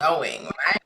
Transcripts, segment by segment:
Going, right?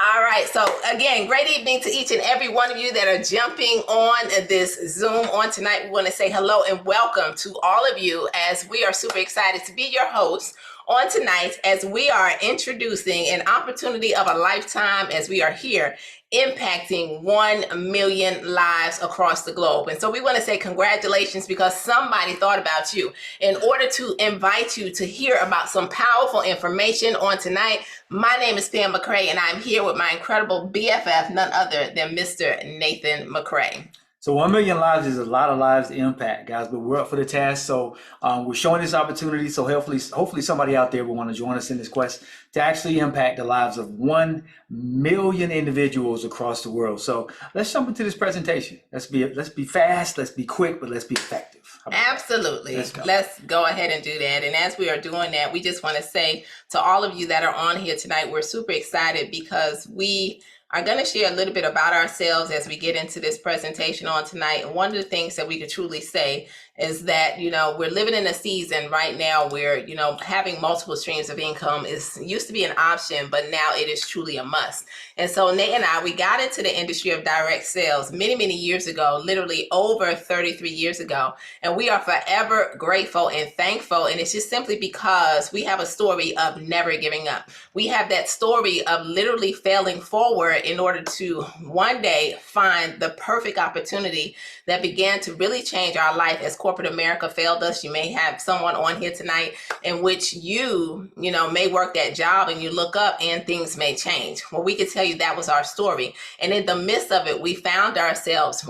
All right. So again, great evening to each and every one of you that are jumping on this Zoom on tonight. We want to say hello and welcome to all of you as we are super excited to be your hosts on tonight as we are introducing an opportunity of a lifetime as we are here impacting 1 million lives across the globe. And so we want to say congratulations because somebody thought about you in order to invite you to hear about some powerful information on tonight. My name is Pam McCray, and I'm here with my incredible BFF, none other than Mr. Nathan McCray. So 1 million lives is a lot of lives to impact, guys, but we're up for the task. So we're showing this opportunity. So hopefully somebody out there will want to join us in this quest to actually impact the lives of 1 million individuals across the world. So let's jump into this presentation. Let's be fast, let's be quick, but let's be effective. Absolutely. Let's go ahead and do that. And as we are doing that, we just want to say to all of you that are on here tonight, we're super excited because we are going to share a little bit about ourselves as we get into this presentation on tonight. And one of the things that we could truly say is that, we're living in a season right now where, having multiple streams of income used to be an option, but now it is truly a must. And so Nate and I, we got into the industry of direct sales many, many years ago, literally over 33 years ago. And we are forever grateful and thankful. And it's just simply because we have a story of never giving up. We have that story of literally failing forward in order to one day find the perfect opportunity that began to really change our life as corporate America failed us. You may have someone on here tonight in which you may work that job and you look up and things may change. Well, we could tell you that was our story. And in the midst of it, we found ourselves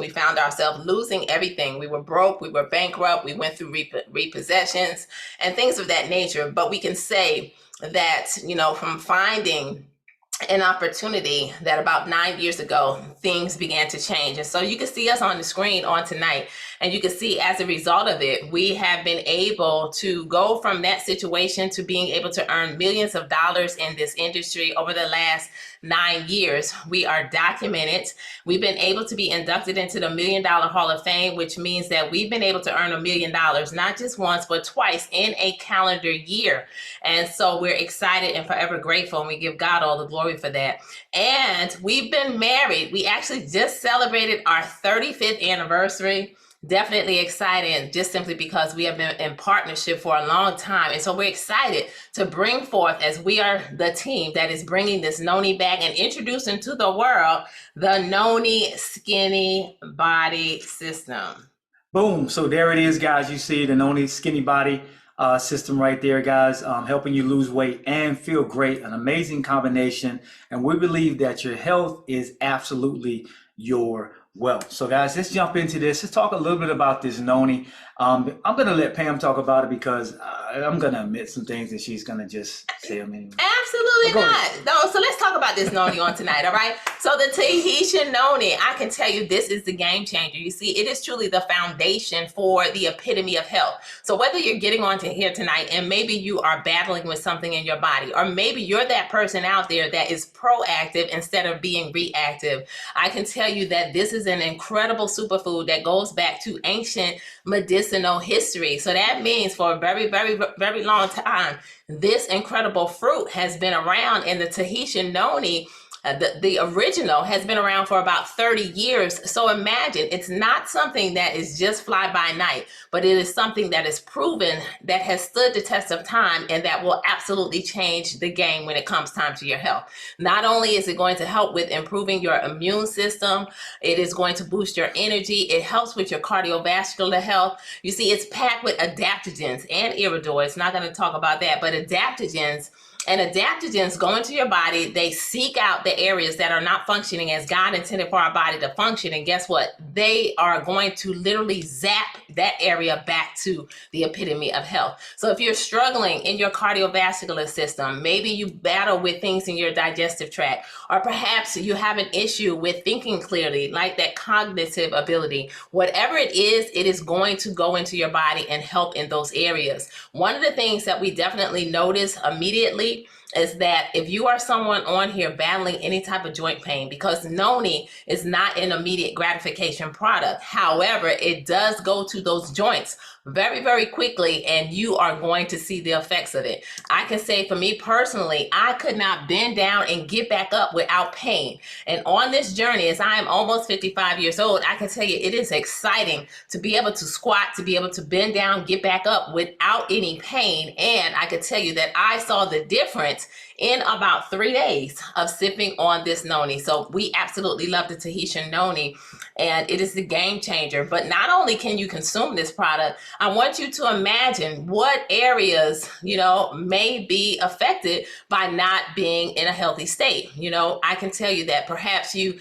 losing everything. We were broke, we were bankrupt, we went through repossessions and things of that nature. But we can say that, from finding an opportunity that about 9 years ago, things began to change. And so you can see us on the screen on tonight, and you can see as a result of it, we have been able to go from that situation to being able to earn millions of dollars in this industry over the last 9 years. We are documented. We've been able to be inducted into the $1 Million Hall of Fame, which means that we've been able to earn $1 million, not just once, but twice in a calendar year. And so we're excited and forever grateful, and we give God all the glory for that. And we've been married. We actually just celebrated our 35th anniversary. Definitely excited, just simply because we have been in partnership for a long time. And so we're excited to bring forth, as we are the team that is bringing this Noni back and introducing to the world the Noni Skinny Body System. Boom. So there it is, guys. You see the Noni Skinny Body system right there, guys, helping you lose weight and feel great. An amazing combination. And we believe that your health is absolutely your wealth. So guys, let's jump into this. Let's talk a little bit about this Noni. I'm going to let Pam talk about it because I'm going to admit some things that she's going to just say them anyway. Absolutely not. No, so let's talk about this Noni on tonight, all right? So the Tahitian Noni, I can tell you this is the game changer. You see, it is truly the foundation for the epitome of health. So whether you're getting onto here tonight and maybe you are battling with something in your body, or maybe you're that person out there that is proactive instead of being reactive, I can tell you that this is an incredible superfood that goes back to ancient medicinal history. So that means for a very, very, very long time, this incredible fruit has been around. In the Tahitian Noni, the original has been around for about 30 years. So imagine, it's not something that is just fly by night, but it is something that is proven, that has stood the test of time, and that will absolutely change the game when it comes time to your health. Not only is it going to help with improving your immune system, it is going to boost your energy. It helps with your cardiovascular health. You see, it's packed with adaptogens and iridoids. Not going to talk about that, but adaptogens. And adaptogens go into your body. They seek out the areas that are not functioning as God intended for our body to function. And guess what? They are going to literally zap that area back to the epitome of health. So if you're struggling in your cardiovascular system, maybe you battle with things in your digestive tract, or perhaps you have an issue with thinking clearly, like that cognitive ability, whatever it is going to go into your body and help in those areas. One of the things that we definitely notice immediately is that if you are someone on here battling any type of joint pain, because noni is not an immediate gratification product. However, it does go to those joints very, very quickly, and you are going to see the effects of it. I can say for me personally, I could not bend down and get back up without pain. And on this journey, as I am almost 55 years old, I can tell you it is exciting to be able to squat, to be able to bend down, get back up without any pain. And I could tell you that I saw the difference in about 3 days of sipping on this noni. So we absolutely love the Tahitian noni, and it is the game changer. But not only can you consume this product, I want you to imagine what areas, may be affected by not being in a healthy state. I can tell you that perhaps you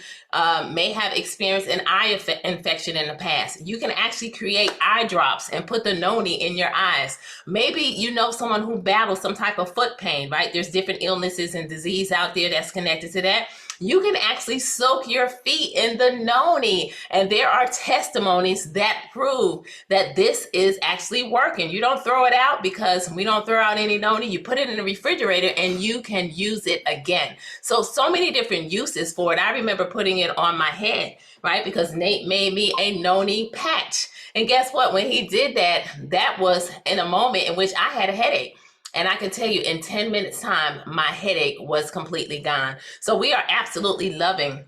may have experienced an eye infection in the past. You can actually create eye drops and put the noni in your eyes. Maybe you know someone who battles some type of foot pain, right? There's different illnesses and disease out there that's connected to that. You can actually soak your feet in the noni, and there are testimonies that prove that this is actually working. You don't throw it out, because we don't throw out any noni. You put it in the refrigerator and you can use it again. So many different uses for it. I remember putting it on my head, right? Because Nate made me a noni patch. And guess what? When he did that, that was in a moment in which I had a headache. And I can tell you in 10 minutes time, my headache was completely gone. So we are absolutely loving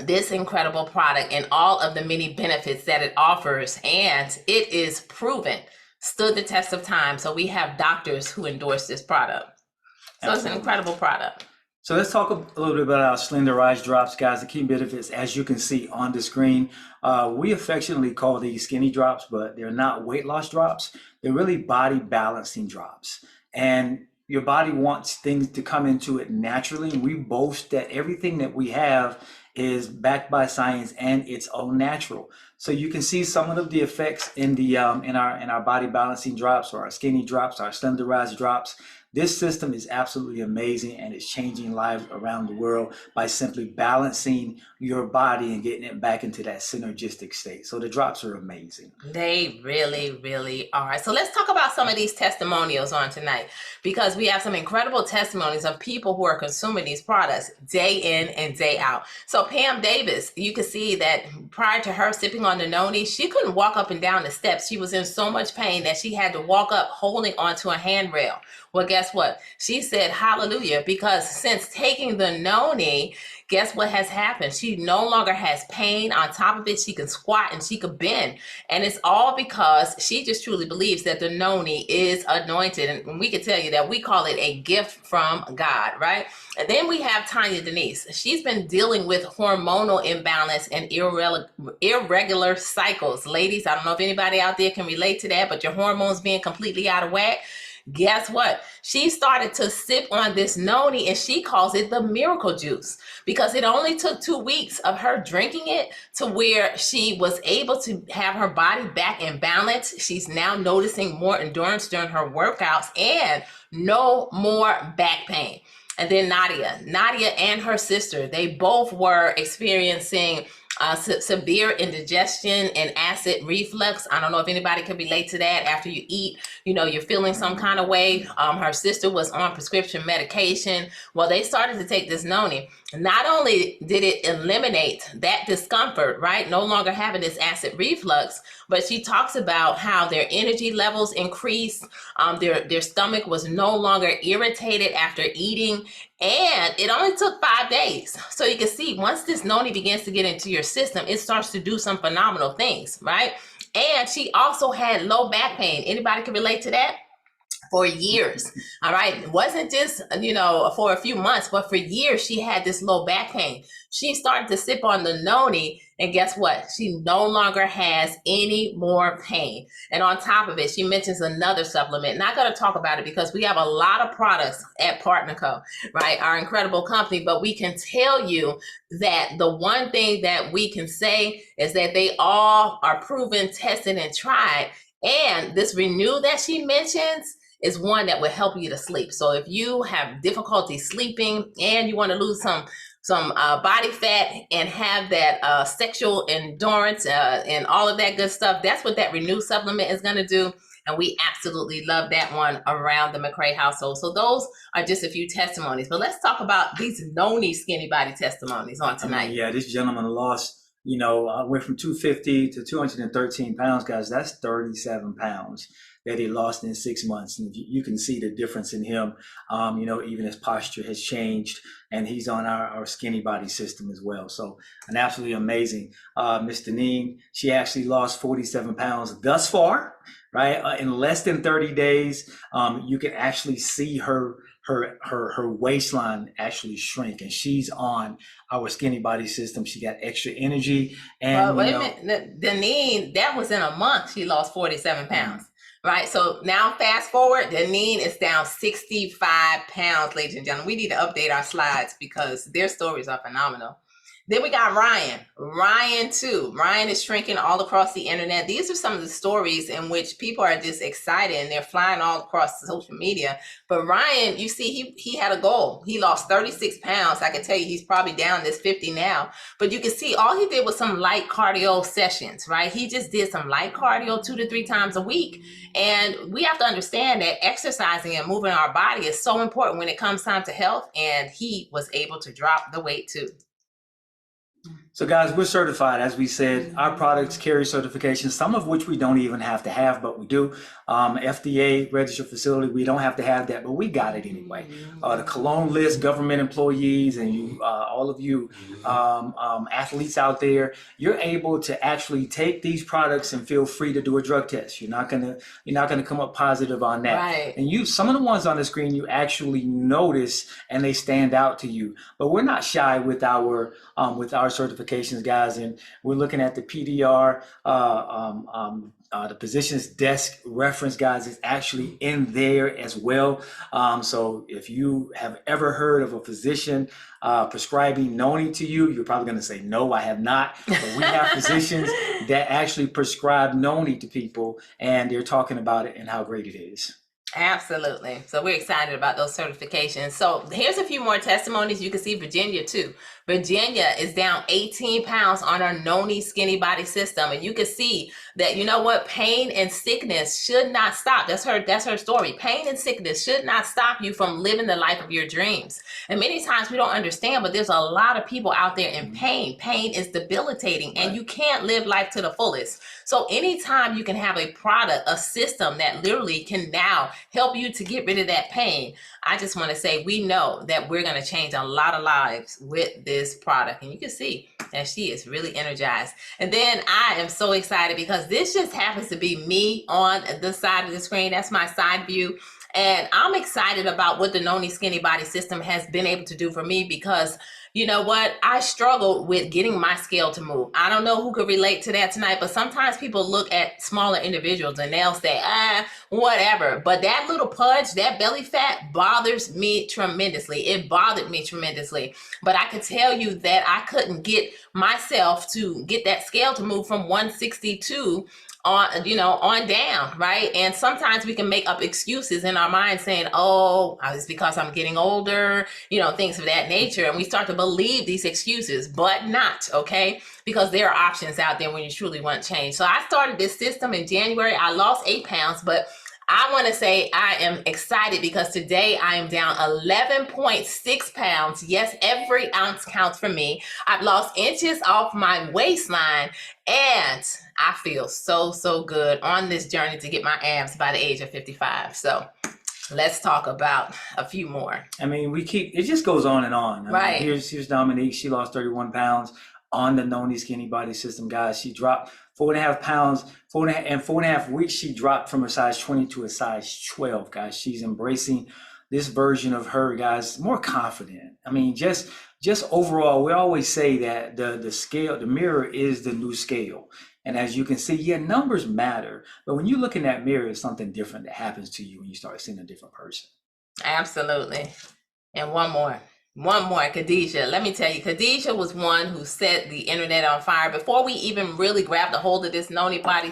this incredible product and all of the many benefits that it offers. And it is proven, stood the test of time. So we have doctors who endorse this product. So It's an incredible product. So let's talk a little bit about our Slenderize drops, guys. The key benefits, as you can see on the screen, we affectionately call these skinny drops, but they're not weight loss drops. They're really body balancing drops. And your body wants things to come into it naturally. And we boast that everything that we have is backed by science and it's all natural. So you can see some of the effects in the in our body balancing drops, or our skinny drops, our Slenderize drops. This system is absolutely amazing, and it's changing lives around the world by simply balancing your body and getting it back into that synergistic state. So the drops are amazing. They really, really are. So let's talk about some of these testimonials on tonight, because we have some incredible testimonies of people who are consuming these products day in and day out. So Pam Davis, you can see that prior to her sipping on the noni, she couldn't walk up and down the steps. She was in so much pain that she had to walk up holding onto a handrail. Well, guess what? She said, hallelujah, because since taking the noni, guess what has happened? She no longer has pain. On top of it, she can squat and she can bend. And it's all because she just truly believes that the noni is anointed. And we can tell you that we call it a gift from God, right? And then we have Tanya Denise. She's been dealing with hormonal imbalance and irregular cycles. Ladies, I don't know if anybody out there can relate to that, but your hormones being completely out of whack. Guess what? She started to sip on this noni, and she calls it the miracle juice, because it only took 2 weeks of her drinking it to where she was able to have her body back in balance. She's now noticing more endurance during her workouts and no more back pain. And then Nadia and her sister, they both were experiencing severe indigestion and acid reflux. I don't know if anybody can relate to that. After you eat, you're feeling some kind of way. Her sister was on prescription medication. Well, they started to take this noni. Not only did it eliminate that discomfort, right? No longer having this acid reflux, but she talks about how their energy levels increased. Their stomach was no longer irritated after eating. And it only took 5 days. So you can see, once this noni begins to get into your system, it starts to do some phenomenal things, right? And she also had low back pain. Anybody can relate to that? For years, all right? It wasn't just, for a few months, but for years, she had this low back pain. She started to sip on the noni, and guess what? She no longer has any more pain. And on top of it, she mentions another supplement. Not going to talk about it because we have a lot of products at Partner Co., right? Our incredible company, but we can tell you that the one thing that we can say is that they all are proven, tested, and tried. And this Renew that she mentions is one that will help you to sleep. So if you have difficulty sleeping and you want to lose some body fat and have that sexual endurance and all of that good stuff, that's what that Renew supplement is going to do. And we absolutely love that one around the McCray household. So those are just a few testimonies. But let's talk about these Noni Skinny Body testimonies on tonight. Yeah, this gentleman lost, went from 250 to 213 pounds, guys. That's 37 pounds that he lost in 6 months. And you can see the difference in him. Even his posture has changed, and he's on our skinny body system as well. So an absolutely amazing. Miss Deneen, she actually lost 47 pounds thus far, right? In less than 30 days, you can actually see her waistline actually shrink, and she's on our skinny body system. She got extra energy. And wait a minute, Deneen, that was in a month. She lost 47 pounds. Right. So now fast forward, Deneen is down 65 pounds, ladies and gentlemen. We need to update our slides because their stories are phenomenal. Then we got Ryan. Ryan too. Ryan is shrinking all across the internet. These are some of the stories in which people are just excited and they're flying all across social media. But Ryan, you see, he had a goal. He lost 36 pounds. I can tell you he's probably down this 50 now. But you can see all he did was some light cardio sessions, right? He just did some light cardio 2 to 3 times a week. And we have to understand that exercising and moving our body is so important when it comes time to health. And he was able to drop the weight too. So guys, we're certified. As we said, our products carry certifications, some of which we don't even have to have, but we do. FDA registered facility, we don't have to have that, but we got it anyway. The cologne list, government employees, and you, all of you athletes out there, you're able to actually take these products and feel free to do a drug test. You're not gonna come up positive on that. Right. And some of the ones on the screen you actually notice and they stand out to you. But we're not shy with our certifications, guys, and we're looking at the PDR, the physician's desk reference, guys, is actually in there as well. So if you have ever heard of a physician prescribing Noni to you, you're probably going to say, no, I have not. But we have physicians that actually prescribe Noni to people, and they're talking about it and how great it is. Absolutely. So we're excited about those certifications. So here's a few more testimonies. You can see Virginia too. Virginia is down 18 pounds on her Noni skinny body system. And you can see that, you know what, pain and sickness should not stop. That's her story. Pain and sickness should not stop you from living the life of your dreams. And many times we don't understand, but there's a lot of people out there in pain. Pain is debilitating, and you can't live life to the fullest. So anytime you can have a product, a system that literally can now help you to get rid of that pain, I just want to say we know that we're going to change a lot of lives with this product. And you can see that she is really energized. And then I am so excited because this just happens to be me on the side of the screen. That's my side view. And I'm excited about what the Noni Skinny Body System has been able to do for me because you know what? I struggled with getting my scale to move. I don't know who could relate to that tonight, but sometimes people look at smaller individuals and they'll say, whatever. But that little pudge, that belly fat bothers me tremendously. It bothered me tremendously. But I could tell you that I couldn't get myself to get that scale to move from 162 on down, right? And sometimes we can make up excuses in our mind saying, oh, it's because I'm getting older, things of that nature. And we start to believe these excuses, but not, okay? Because there are options out there when you truly want change. So I started this system in January. I lost 8 pounds, but I want to say I am excited because today I am down 11.6 pounds. Yes, every ounce counts for me. I've lost inches off my waistline, and I feel so good on this journey to get my abs by the age of 55. So let's talk about a few more. I mean, it just goes on and on. Right. Here's Dominique. She lost 31 pounds on the Noni Skinny Body System, guys. She dropped 4.5 pounds, 4.5 weeks. She dropped from a size 20 to a size 12, guys. She's embracing this version of her, guys, more confident. I mean, just overall, we always say that the scale, the mirror is the new scale. And as you can see, yeah, numbers matter. But when you look in that mirror, it's something different that happens to you when you start seeing a different person. Absolutely. And one more, Khadijah. Let me tell you, Khadijah was one who set the internet on fire before we even really grabbed a hold of this Noni body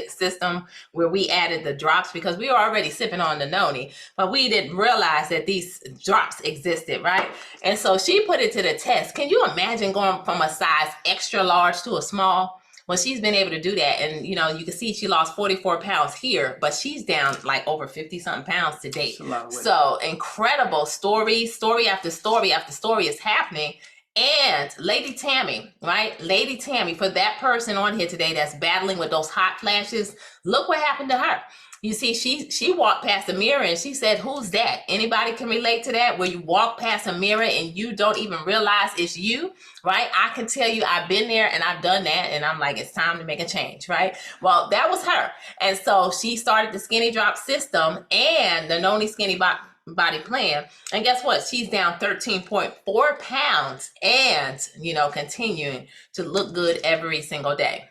system, where we added the drops, because we were already sipping on the Noni, but we didn't realize that these drops existed, right? And so she put it to the test. Can you imagine going from a size extra large to a small? Well, she's been able to do that. And, you can see she lost 44 pounds here, but she's down like over 50 something pounds to date. So incredible story after story after story is happening. And Lady Tammy, right? Lady Tammy, for that person on here today that's battling with those hot flashes, look what happened to her. You see, she walked past a mirror and she said, who's that? Anybody can relate to that? Where you walk past a mirror and you don't even realize it's you, right? I can tell you I've been there and I've done that. And I'm like, it's time to make a change, right? Well, that was her. And so she started the Skinny Drop system and the Noni Skinny Body plan. And guess what? She's down 13.4 pounds and, continuing to look good every single day.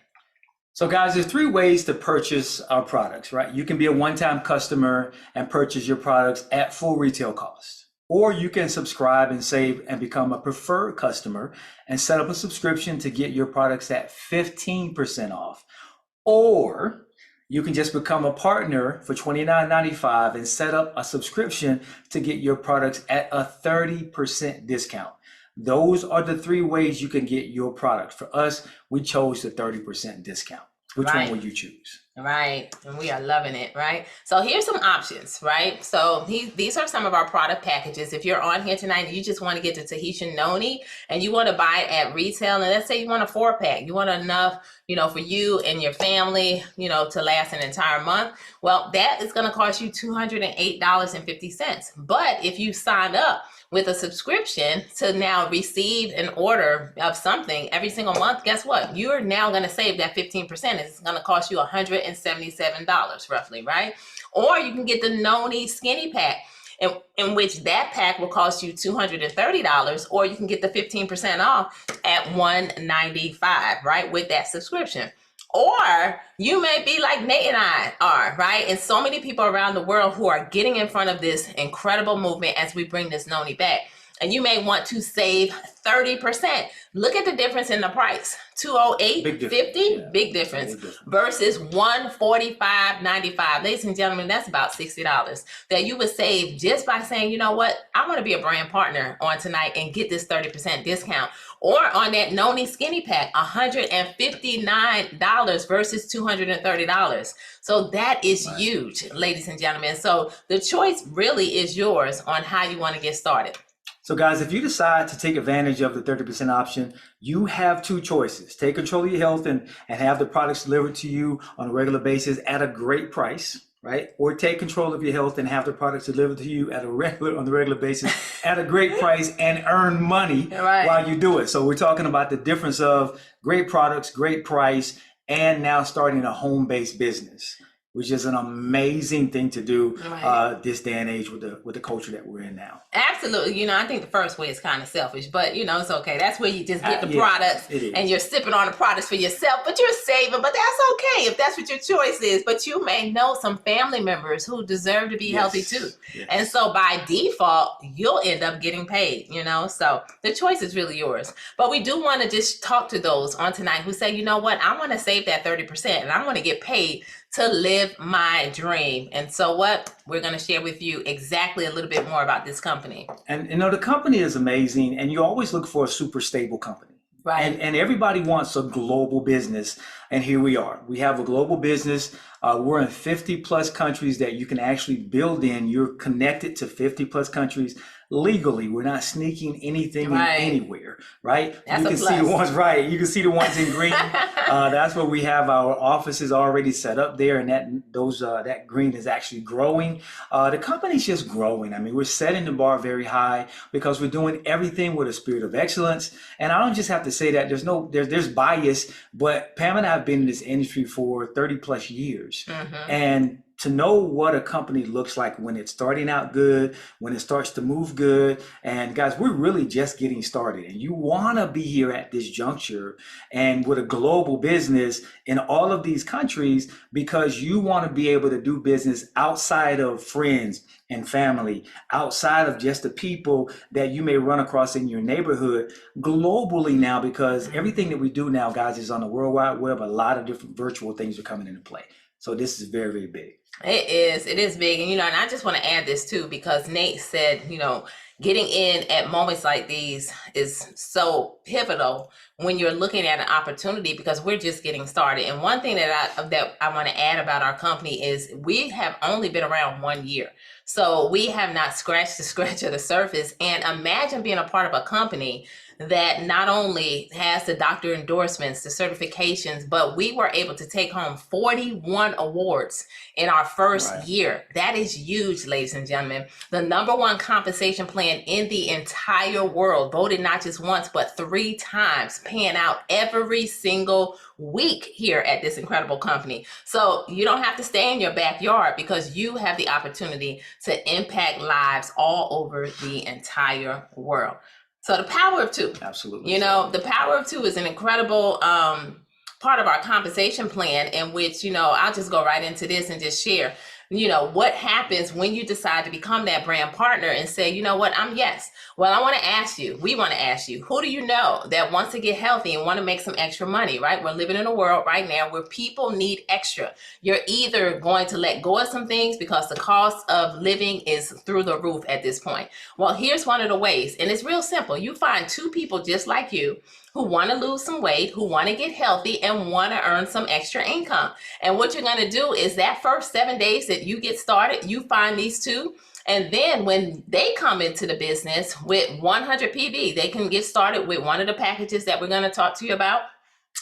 So guys, there's 3 ways to purchase our products, right? You can be a one-time customer and purchase your products at full retail cost. Or you can subscribe and save and become a preferred customer and set up a subscription to get your products at 15% off. Or you can just become a partner for $29.95 and set up a subscription to get your products at a 30% discount. Those are the 3 ways you can get your product. For us, we chose the 30% discount. Which one would you choose? Right. And we are loving it, right? So here's some options, right? So these are some of our product packages. If you're on here tonight and you just want to get the Tahitian Noni and you want to buy it at retail, and let's say you want a 4-pack, you want enough, for you and your family, to last an entire month. Well, that is going to cost you $208.50. But if you sign up with a subscription to now receive an order of something every single month, guess what? You're now going to save that 15%. It's going to cost you $177 roughly, right? Or you can get the Noni Skinny Pack, in which that pack will cost you $230, or you can get the 15% off at $195, right, with that subscription. Or you may be like Nate and I are, right? And so many people around the world who are getting in front of this incredible movement as we bring this Noni back. And you may want to save 30%. Look at the difference in the price. $208.50, big difference, versus $145.95. Ladies and gentlemen, that's about $60 that you would save just by saying, you know what, I want to be a brand partner on tonight and get this 30% discount. Or on that Noni Skinny Pack, $159 versus $230. So that is huge, ladies and gentlemen. So the choice really is yours on how you want to get started. So guys, if you decide to take advantage of the 30% option, you have 2 choices. Take control of your health and have the products delivered to you on a regular basis at a great price, right? Or take control of your health and have the products delivered to you on a regular basis at a great price and earn money while you do it. So we're talking about the difference of great products, great price, and now starting a home-based business, which is an amazing thing to do this day and age with the culture that we're in now. Absolutely. I think the first way is kind of selfish, but it's okay. That's where you just get the products and you're sipping on the products for yourself, but you're saving, but that's okay if that's what your choice is. But you may know some family members who deserve to be healthy too. Yes. And so by default, you'll end up getting paid, so the choice is really yours. But we do want to just talk to those on tonight who say, you know what, I want to save that 30% and I want to get paid to live my dream. And so what? We're going to share with you exactly a little bit more about this company. And the company is amazing, and you always look for a super stable company. Right. And everybody wants a global business. And here we are. We have a global business. We're in 50 plus countries that you can actually build in. You're connected to 50 plus countries legally. We're not sneaking anything in anywhere, right? That's you can see the ones You can see the ones in green. That's where we have our offices already set up there, and that green is actually growing. The company's just growing. I mean, we're setting the bar very high because we're doing everything with a spirit of excellence. And I don't just have to say that. There's bias, but Pam and I have been in this industry for 30 plus years, and to know what a company looks like when it's starting out good, when it starts to move good. And guys, we're really just getting started. And you want to be here at this juncture and with a global business in all of these countries, because you want to be able to do business outside of friends and family, outside of just the people that you may run across in your neighborhood, globally now, because everything that we do now, guys, is on the World Wide Web. A lot of different virtual things are coming into play. So this is very, very big. It is big. And, and I just want to add this too, because Nate said, getting in at moments like these is so pivotal when you're looking at an opportunity, because we're just getting started. And one thing that I want to add about our company is we have only been around 1 year. So we have not scratched the scratch of the surface. And imagine being a part of a company that not only has the doctor endorsements, the certifications, but we were able to take home 41 awards in our first year. That is huge, ladies and gentlemen. The #1 compensation plan in the entire world, voted not just once, but 3 times, paying out every single week here at this incredible company. So you don't have to stay in your backyard, because you have the opportunity to impact lives all over the entire world. So the power of 2. Absolutely. You know, the power of 2 is an incredible part of our compensation plan, in which, you know, I'll just go right into this and just share, you know, what happens when you decide to become that brand partner and say, you know what, well, I want to ask you, we want to ask you, who do you know that wants to get healthy and want to make some extra money, right? We're living in a world right now where people need extra. You're either going to let go of some things because the cost of living is through the roof at this point. Well, here's one of the ways, and it's real simple. You find 2 people just like you who want to lose some weight, who want to get healthy, and want to earn some extra income. And what you're going to do is that first 7 days that you get started, you find these 2. And then when they come into the business with 100 PV, they can get started with one of the packages that we're going to talk to you about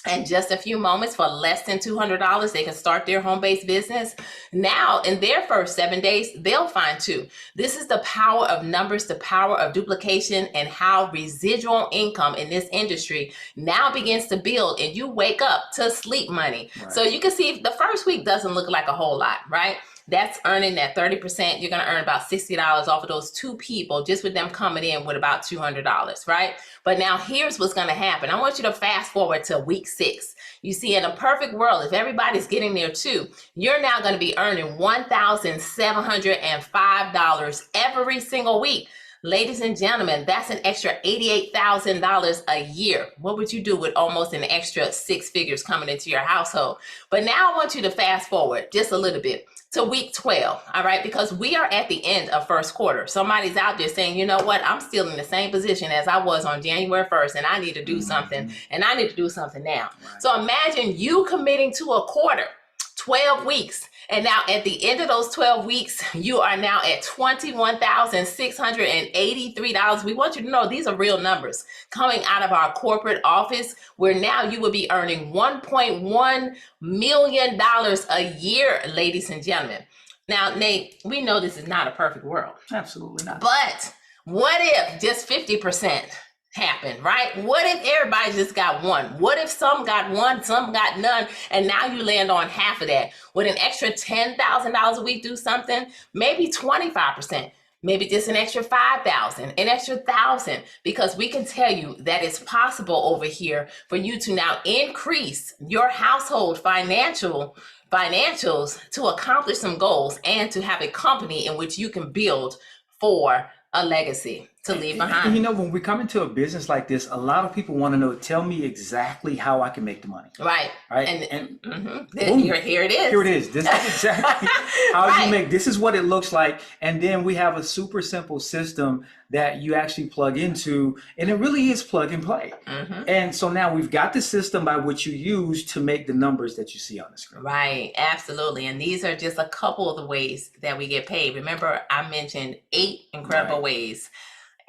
in just a few moments. For less than $200, they can start their home-based business. Now, in their first 7 days, they'll find 2. This is the power of numbers, the power of duplication, and how residual income in this industry now begins to build, and you wake up to sleep money. Right. So you can see the first week doesn't look like a whole lot, right? That's earning that 30%. You're going to earn about $60 off of those 2 people, just with them coming in with about $200, right? But now here's what's going to happen. I want you to fast forward to week 6. You see, in a perfect world, if everybody's getting there too, you're now going to be earning $1,705 every single week. Ladies and gentlemen, that's an extra $88,000 a year. What would you do with almost an extra 6 figures coming into your household? But now I want you to fast forward just a little bit to week 12, all right? Because we are at the end of first quarter. Somebody's out there saying, you know what, I'm still in the same position as I was on January 1st, and I need to do something, and I need to do something now. Right. So imagine you committing to a quarter, 12 weeks. And now at the end of those 12 weeks, you are now at $21,683. We want you to know these are real numbers coming out of our corporate office, where now you will be earning $1.1 million a year, ladies and gentlemen. Now, Nate, we know this is not a perfect world. Absolutely not. But what if just 50% happen, right? What if everybody just got 1? What if some got 1, some got none, and now you land on half of that? Would an extra $10,000 a week do something? Maybe 25%. Maybe just an extra 5,000, an extra 1,000, because we can tell you that it's possible over here for you to now increase your household financials to accomplish some goals and to have a company in which you can build for a legacy to leave behind. And you know, when we come into a business like this, a lot of people want to know, tell me exactly how I can make the money. Right. Right. And here it is. Here it is. This is exactly how you make, this is what it looks like. And then we have a super simple system that you actually plug into, and it really is plug and play. And so now we've got the system by which you use to make the numbers that you see on the screen. Right, absolutely. And these are just a couple of the ways that we get paid. Remember, I mentioned 8 incredible ways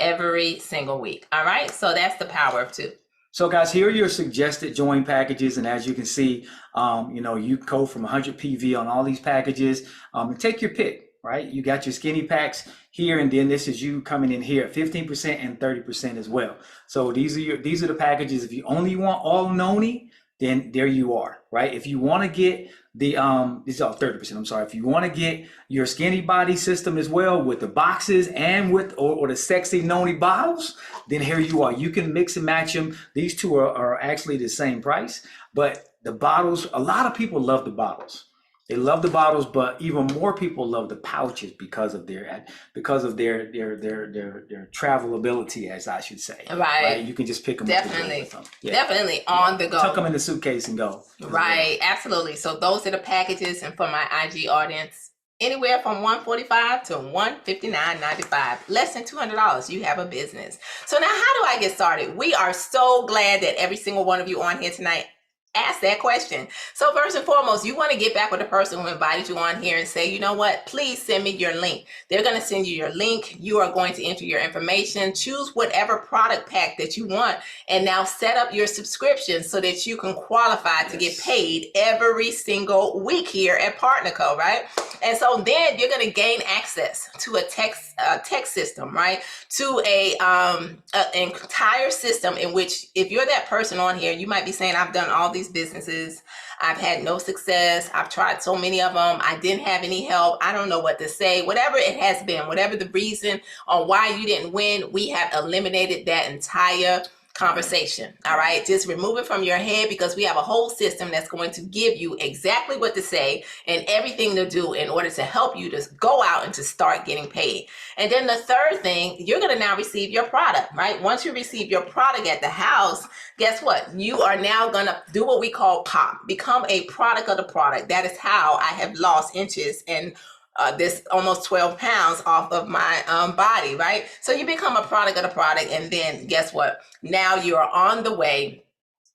every single week. All right, so that's the power of 2. So guys, here are your suggested join packages. And as you can see, you know, you go from 100 PV on all these packages, and take your pick. Right, you got your skinny packs here, and then this is you coming in here at 15% and 30% as well. So these are the packages. If you only want all noni, then there you are. Right, if you want to get the this is all 30%. I'm sorry. If you want to get your skinny body system as well with the boxes and with or the sexy noni bottles, then here you are. You can mix and match them. These 2 are actually the same price, but the bottles, a lot of people love the bottles. They love the bottles, but even more people love the pouches because of their travelability, as I should say. Right. You can just pick them definitely up. Definitely on the go. Tuck them in the suitcase and go. Right. Absolutely. So those are the packages, and for my IG audience, anywhere from $145 to $159.95, less than $200. You have a business. So now, how do I get started? We are so glad that every single one of you on here tonight ask that question. So first and foremost, you want to get back with the person who invited you on here and say, you know what, please send me your link. They're going to send you your link. You are going to enter your information, choose whatever product pack that you want, and now set up your subscription so that you can qualify to get paid every single week here at Partnerco, right? And so then you're going to gain access to a tech system, right? To an entire system in which, if you're that person on here, you might be saying, I've done all these businesses, I've had no success, I've tried so many of them, I didn't have any help, I don't know what to say, whatever it has been, whatever the reason on why you didn't win, we have eliminated that entire conversation. All right, just remove it from your head, because we have a whole system that's going to give you exactly what to say and everything to do in order to help you to go out and to start getting paid. And then the third thing, you're going to now receive your product, right? Once you receive your product at the house, guess what? You are now going to do what we call pop, become a product of the product. That is how I have lost inches and this almost 12 pounds off of my body, right? So you become a product of the product, and then guess what? Now you are on the way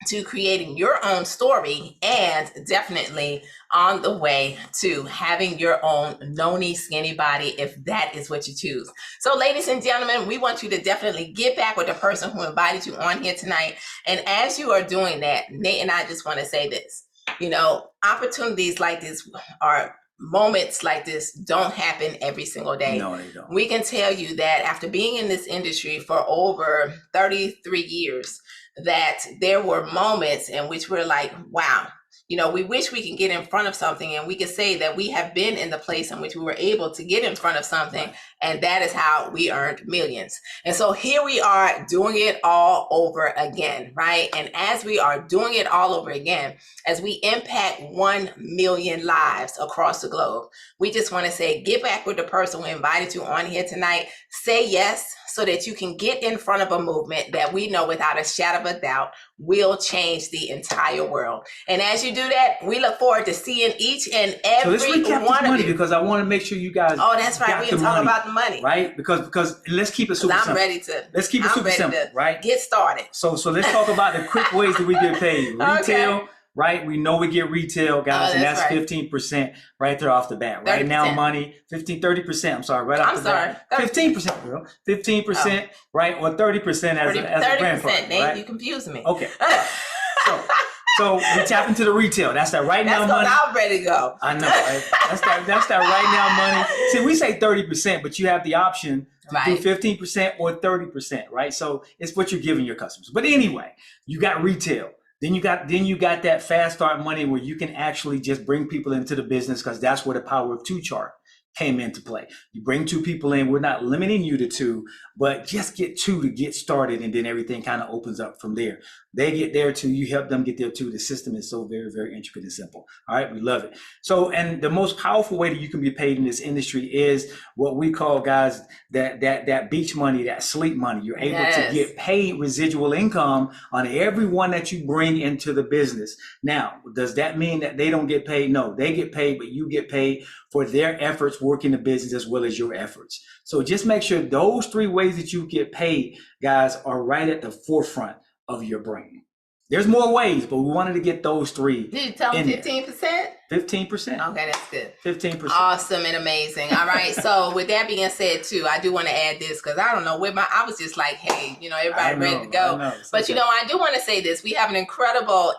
to creating your own story, and definitely on the way to having your own noni skinny body, if that is what you choose. So ladies and gentlemen, we want you to definitely get back with the person who invited you on here tonight. And as you are doing that, Nate and I just want to say this, you know, opportunities like this are moments like this don't happen every single day. No, they don't. We can tell you that after being in this industry for over 33 years, that there were moments in which we're like, wow, you know, we wish we can get in front of something, and we can say that we have been in the place in which we were able to get in front of something. Right. And that is how we earned millions. And so here we are doing it all over again, right? And as we are doing it all over again, as we impact 1 million lives across the globe, we just want to say, get back with the person who invited you on here tonight. Say yes, so that you can get in front of a movement that we know without a shadow of a doubt will change the entire world. And as you do that, we look forward to seeing each and every one of you. Because I want to make sure you guys. Oh, that's right. We can talk about the money, right? Because let's keep it super simple. Let's keep it super simple, right? Get started. So let's talk about the quick ways that we get paid. Retail. Okay. Right, we know we get retail, guys, and that's right. 15% right there off the bat. 30%. Right now, money 30%. I'm sorry, right off the bat. 15%, girl. 15%, right, or 30% as a brand partner. Nate, right? You confused me. Okay. So we tap into the retail. That's that right now money. I'm ready to go. I know, right? That's that right now money. See, we say 30%, but you have the option to do 15% or 30%, right? So it's what you're giving your customers. But anyway, you got retail. Then you got that fast start money where you can actually just bring people into the business, because that's where the power of two chart came into play. You bring two people in. We're not limiting you to two, but just get two to get started, and then everything kind of opens up from there. They get there too. You help them get there too. The system is so very, very intricate and simple. All right, we love it. So, and the most powerful way that you can be paid in this industry is what we call, guys, that beach money, that sleep money. You're able to get paid residual income on everyone that you bring into the business. Now, does that mean that they don't get paid? No, they get paid, but you get paid for their efforts working the business as well as your efforts. So just make sure those 3 ways that you get paid, guys, are right at the forefront of your brain. There's more ways, but we wanted to get those 3. Did you tell them 15%? 15%. Okay, that's good. 15%. Awesome and amazing. All right. So with that being said, too, I do want to add this, because I don't know, I was just like, hey, you know, everybody ready to go. But you know, I do want to say this. We have an incredible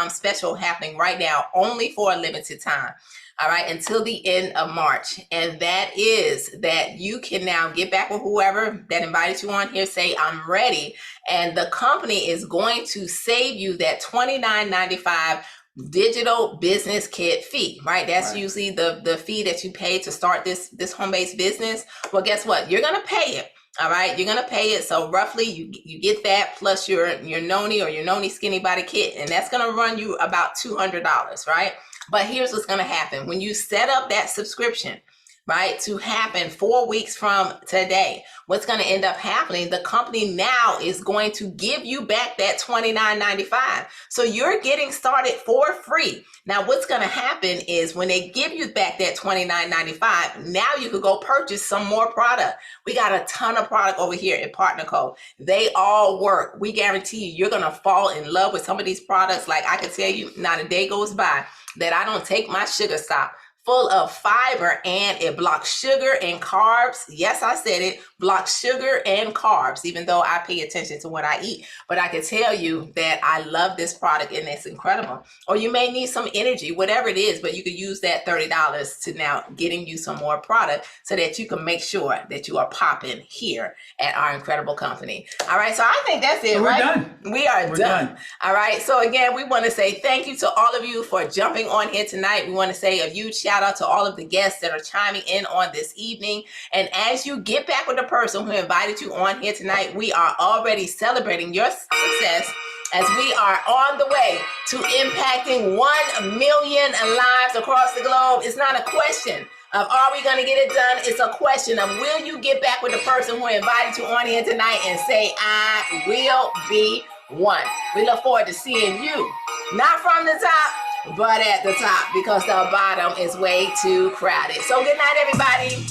special happening right now, only for a limited time. All right, until the end of March. And that is that you can now get back with whoever that invited you on here, say, I'm ready. And the company is going to save you that $29.95 digital business kit fee, right? That's usually the fee that you pay to start this home-based business. Well, guess what? You're going to pay it. All right, you're gonna pay it. So roughly, you get that plus your noni or your noni skinny body kit, and that's gonna run you about $200, right? But here's what's gonna happen when you set up that subscription. right, to happen 4 weeks from today, what's going to end up happening, the company now is going to give you back that $29.95. So you're getting started for free. Now, what's going to happen is when they give you back that $29.95, now you could go purchase some more product. We got a ton of product over here at Partner Code. They all work. We guarantee you're going to fall in love with some of these products. Like I can tell you, not a day goes by that I don't take my Sugar Stop, full of fiber, and it blocks sugar and carbs. Yes, I said it, blocks sugar and carbs, even though I pay attention to what I eat. But I can tell you that I love this product and it's incredible. Or you may need some energy, whatever it is, but you could use that $30 to now getting you some more product so that you can make sure that you are popping here at our incredible company. All right, so I think that's it, So right? done. We are done. All right, so again, we want to say thank you to all of you for jumping on here tonight. We want to say a huge shout out to all of the guests that are chiming in on this evening. And as you get back with the person who invited you on here tonight, we are already celebrating your success as we are on the way to impacting 1 million lives across the globe. It's not a question of are we going to get it done? It's a question of will you get back with the person who invited you on here tonight and say, I will be one. We look forward to seeing you, not from the top, but at the top, because the bottom is way too crowded. So good night, everybody.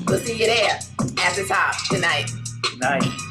We'll see you there at the top. Good night. Good night.